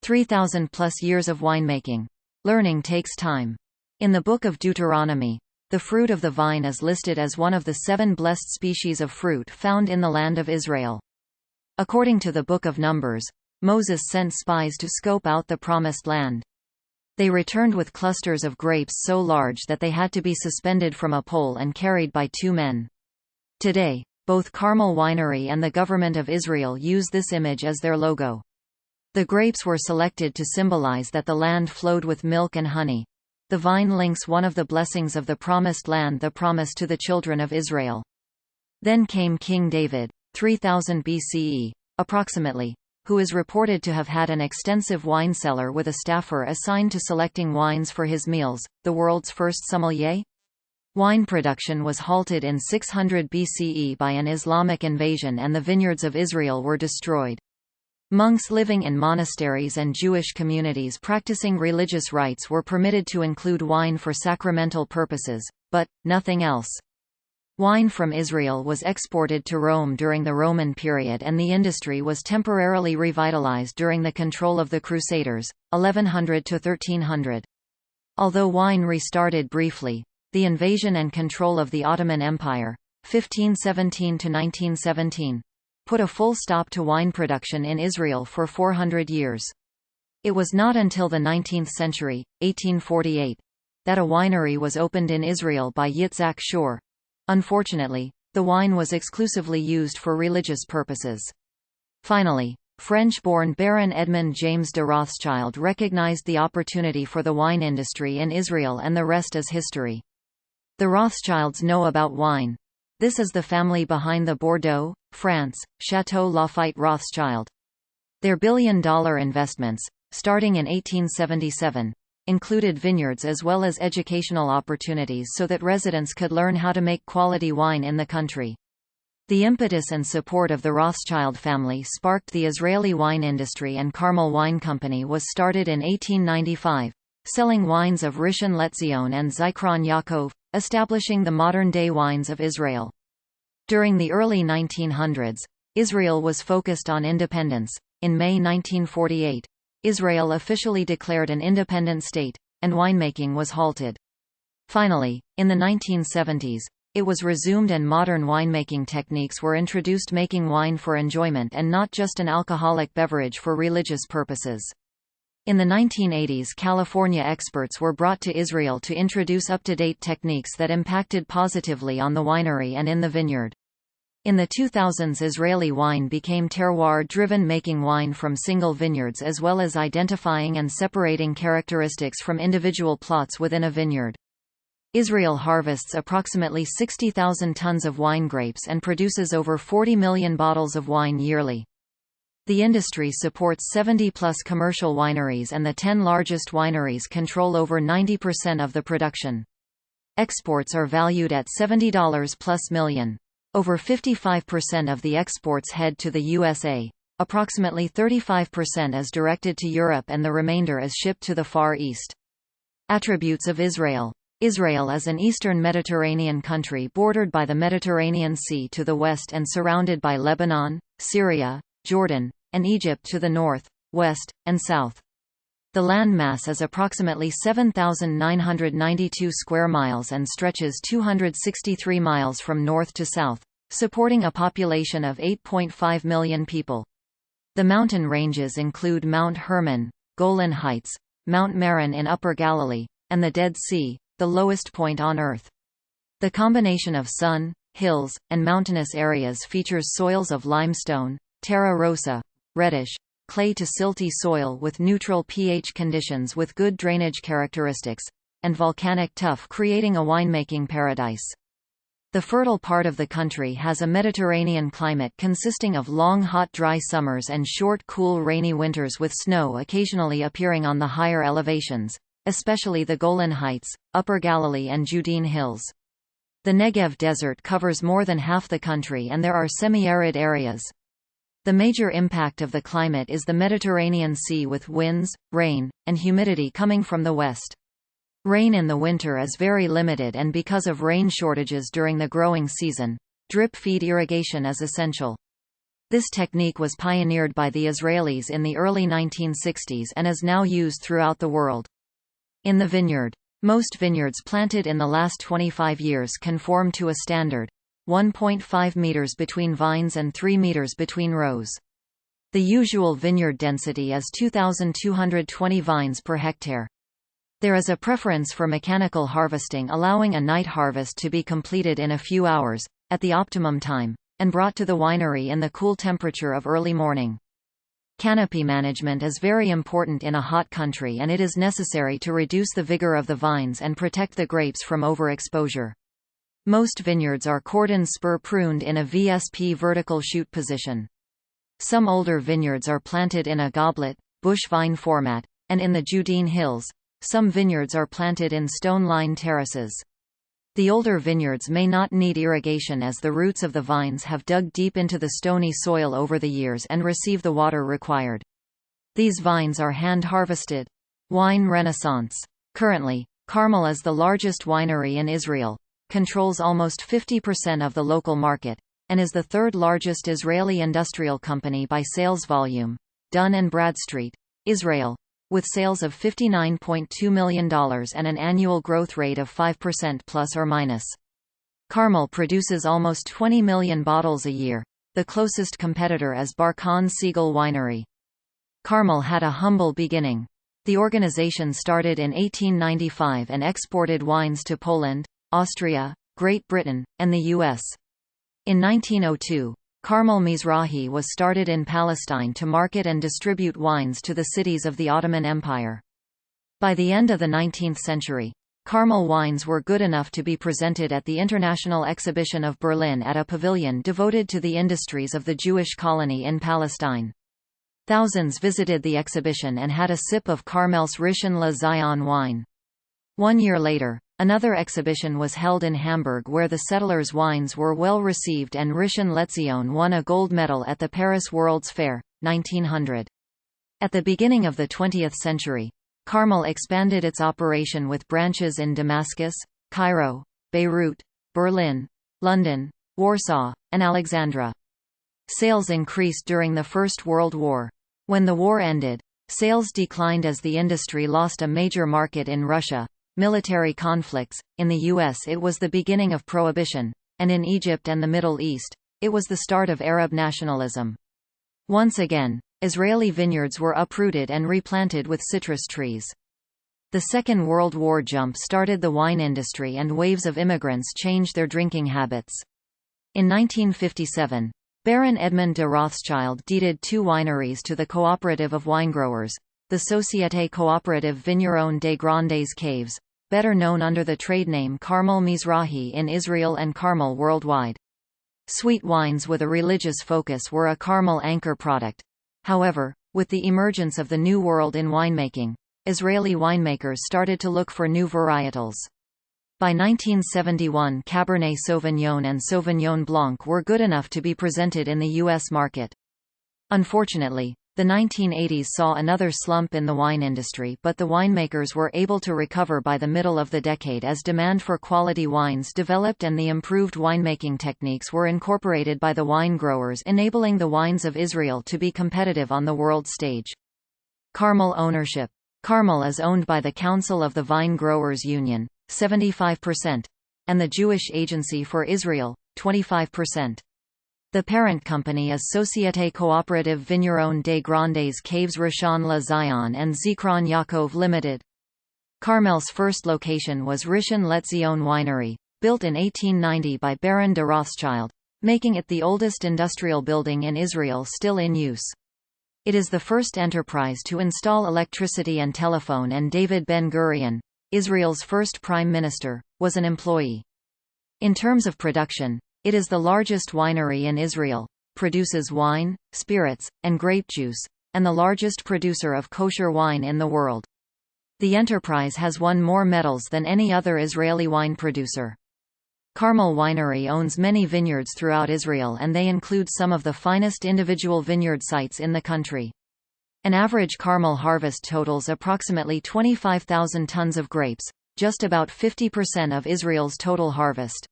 3,000+ years of winemaking. Learning takes time. In the Book of Deuteronomy, the fruit of the vine is listed as one of the 7 blessed species of fruit found in the land of Israel. According to the Book of Numbers, Moses sent spies to scope out the Promised Land. They returned with clusters of grapes so large that they had to be suspended from a pole and carried by 2 men. Today, both Carmel Winery and the government of Israel use this image as their logo. The grapes were selected to symbolize that the land flowed with milk and honey. The vine links one of the blessings of the Promised Land, the promise to the children of Israel. Then came King David, 3000 BCE, approximately, who is reported to have had an extensive wine cellar with a staffer assigned to selecting wines for his meals, the world's first sommelier. Wine production was halted in 600 BCE by an Islamic invasion and the vineyards of Israel were destroyed. Monks living in monasteries and Jewish communities practicing religious rites were permitted to include wine for sacramental purposes, but nothing else. Wine from Israel was exported to Rome during the Roman period and the industry was temporarily revitalized during the control of the Crusaders, 1100 to 1300. Although wine restarted briefly, the invasion and control of the Ottoman Empire, 1517 to 1917, put a full stop to wine production in Israel for 400 years. It was not until the 19th century, 1848, that a winery was opened in Israel by Yitzhak Shor. Unfortunately, the wine was exclusively used for religious purposes. Finally, French-born Baron Edmond James de Rothschild recognized the opportunity for the wine industry in Israel, and the rest is history. The Rothschilds know about wine. This is the family behind the Bordeaux, France, Château Lafite Rothschild. Their billion-dollar investments, starting in 1877, included vineyards as well as educational opportunities so that residents could learn how to make quality wine in the country. The impetus and support of the Rothschild family sparked the Israeli wine industry, and Carmel Wine Company was started in 1895, selling wines of Rishon LeZion and Zikron Yaakov, establishing the modern-day wines of Israel. During the early 1900s, Israel was focused on independence. In May 1948, Israel officially declared an independent state, and winemaking was halted. Finally, in the 1970s, it was resumed and modern winemaking techniques were introduced, making wine for enjoyment and not just an alcoholic beverage for religious purposes. In the 1980s, California experts were brought to Israel to introduce up-to-date techniques that impacted positively on the winery and in the vineyard. In the 2000s, Israeli wine became terroir-driven, making wine from single vineyards as well as identifying and separating characteristics from individual plots within a vineyard. Israel harvests approximately 60,000 tons of wine grapes and produces over 40 million bottles of wine yearly. The industry supports 70+ commercial wineries, and the 10 largest wineries control over 90% of the production. Exports are valued at $70+ million. Over 55% of the exports head to the USA. Approximately 35% is directed to Europe and the remainder is shipped to the Far East. Attributes of Israel. Israel is an eastern Mediterranean country bordered by the Mediterranean Sea to the west and surrounded by Lebanon, Syria, Jordan, and Egypt to the north, west, and south. The land mass is approximately 7,992 square miles and stretches 263 miles from north to south, supporting a population of 8.5 million people. The mountain ranges include Mount Hermon, Golan Heights, Mount Meron in Upper Galilee, and the Dead Sea, the lowest point on Earth. The combination of sun, hills, and mountainous areas features soils of limestone, terra rossa, reddish, clay to silty soil with neutral pH conditions with good drainage characteristics, and volcanic tuff, creating a winemaking paradise. The fertile part of the country has a Mediterranean climate consisting of long hot dry summers and short cool rainy winters with snow occasionally appearing on the higher elevations, especially the Golan Heights, Upper Galilee and Judean Hills. The Negev Desert covers more than half the country and there are semi-arid areas. The major impact of the climate is the Mediterranean Sea with winds, rain, and humidity coming from the west. Rain in the winter is very limited, and because of rain shortages during the growing season, drip feed irrigation is essential. This technique was pioneered by the Israelis in the early 1960s and is now used throughout the world. In the vineyard, most vineyards planted in the last 25 years conform to a standard 1.5 meters between vines and 3 meters between rows. The usual vineyard density is 2,220 vines per hectare. There is a preference for mechanical harvesting, allowing a night harvest to be completed in a few hours, at the optimum time, and brought to the winery in the cool temperature of early morning. Canopy management is very important in a hot country, and it is necessary to reduce the vigor of the vines and protect the grapes from overexposure. Most vineyards are cordon spur pruned in a VSP vertical shoot position. Some older vineyards are planted in a goblet, bush vine format, and in the Judean Hills, some vineyards are planted in stone-lined terraces. The older vineyards may not need irrigation as the roots of the vines have dug deep into the stony soil over the years and receive the water required. These vines are hand-harvested. Wine Renaissance. Currently, Carmel is the largest winery in Israel, controls almost 50% of the local market, and is the third largest Israeli industrial company by sales volume. Dun & Bradstreet, Israel, with sales of $59.2 million and an annual growth rate of 5% plus or minus. Carmel produces almost 20 million bottles a year. The closest competitor is Barkhan Siegel Winery. Carmel had a humble beginning. The organization started in 1895 and exported wines to Poland, Austria, Great Britain, and the U.S. In 1902, Carmel Mizrahi was started in Palestine to market and distribute wines to the cities of the Ottoman Empire. By the end of the 19th century, Carmel wines were good enough to be presented at the International Exhibition of Berlin at a pavilion devoted to the industries of the Jewish colony in Palestine. Thousands visited the exhibition and had a sip of Carmel's Rishon LeZion wine. 1 year later, another exhibition was held in Hamburg where the settlers' wines were well received and Rishon LeZion won a gold medal at the Paris World's Fair, 1900. At the beginning of the 20th century, Carmel expanded its operation with branches in Damascus, Cairo, Beirut, Berlin, London, Warsaw, and Alexandria. Sales increased during the First World War. When the war ended, sales declined as the industry lost a major market in Russia. Military conflicts. In the U.S. it was the beginning of Prohibition, and in Egypt and the Middle East, it was the start of Arab nationalism. Once again, Israeli vineyards were uprooted and replanted with citrus trees. The Second World War jump-started the wine industry and waves of immigrants changed their drinking habits. In 1957, Baron Edmond de Rothschild deeded 2 wineries to the Cooperative of Winegrowers, the Société Coopérative Vigneron des Grandes Caves, better known under the trade name Carmel Mizrahi in Israel and Carmel worldwide. Sweet wines with a religious focus were a Carmel anchor product. However, with the emergence of the New World in winemaking, Israeli winemakers started to look for new varietals. By 1971, Cabernet Sauvignon and Sauvignon Blanc were good enough to be presented in the U.S. market. Unfortunately, the 1980s saw another slump in the wine industry, but the winemakers were able to recover by the middle of the decade as demand for quality wines developed and the improved winemaking techniques were incorporated by the wine growers, enabling the wines of Israel to be competitive on the world stage. Carmel ownership. Carmel is owned by the Council of the Vine Growers Union, 75%, and the Jewish Agency for Israel, 25%. The parent company is Société Coopérative Vigneron des Grandes Caves Rishon LeZion and Zikron Yaakov Limited. Carmel's first location was Rishon LeZion Winery, built in 1890 by Baron de Rothschild, making it the oldest industrial building in Israel still in use. It is the first enterprise to install electricity and telephone, and David Ben-Gurion, Israel's first prime minister, was an employee. In terms of production, it is the largest winery in Israel, produces wine, spirits, and grape juice, and the largest producer of kosher wine in the world. The enterprise has won more medals than any other Israeli wine producer. Carmel Winery owns many vineyards throughout Israel, and they include some of the finest individual vineyard sites in the country. An average Carmel harvest totals approximately 25,000 tons of grapes, just about 50% of Israel's total harvest.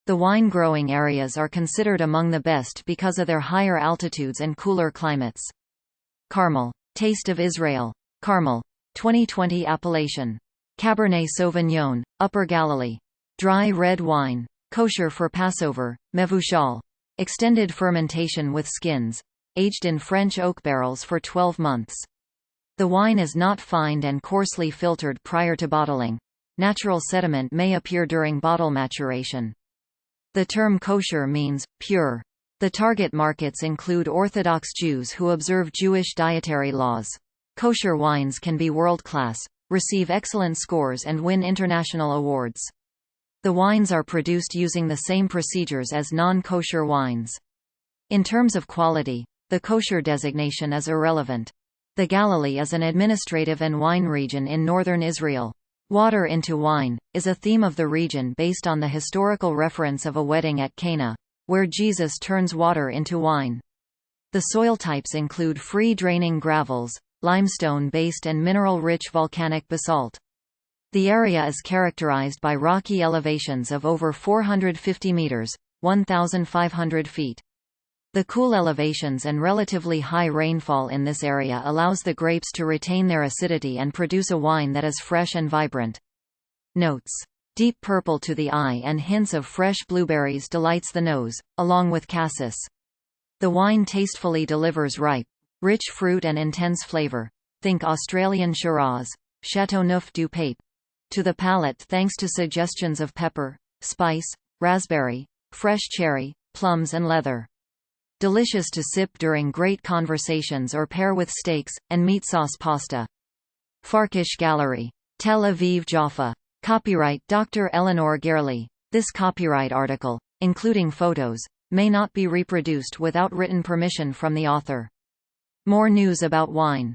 The wine growing areas are considered among the best because of their higher altitudes and cooler climates. Carmel. Taste of Israel. Carmel. 2020 appellation. Cabernet Sauvignon, Upper Galilee. Dry red wine. Kosher for Passover, Mevushal. Extended fermentation with skins. Aged in French oak barrels for 12 months. The wine is not fined and coarsely filtered prior to bottling. Natural sediment may appear during bottle maturation. The term kosher means pure. The target markets include Orthodox Jews who observe Jewish dietary laws. Kosher wines can be world-class, receive excellent scores and win international awards. The wines are produced using the same procedures as non-kosher wines. In terms of quality, the kosher designation is irrelevant. The Galilee is an administrative and wine region in northern Israel. Water into wine is a theme of the region based on the historical reference of a wedding at Cana, where Jesus turns water into wine. The soil types include free-draining gravels, limestone-based and mineral-rich volcanic basalt. The area is characterized by rocky elevations of over 450 meters, 1,500 feet. The cool elevations and relatively high rainfall in this area allows the grapes to retain their acidity and produce a wine that is fresh and vibrant. Notes: deep purple to the eye and hints of fresh blueberries delights the nose, along with cassis. The wine tastefully delivers ripe, rich fruit and intense flavor. Think Australian Shiraz, Chateauneuf du Pape. To the palate thanks to suggestions of pepper, spice, raspberry, fresh cherry, plums and leather. Delicious to sip during great conversations or pair with steaks, and meat sauce pasta. Farkish Gallery. Tel Aviv Jaffa. Copyright Dr. Eleanor Gerli. This copyright article, including photos, may not be reproduced without written permission from the author. More news about wine.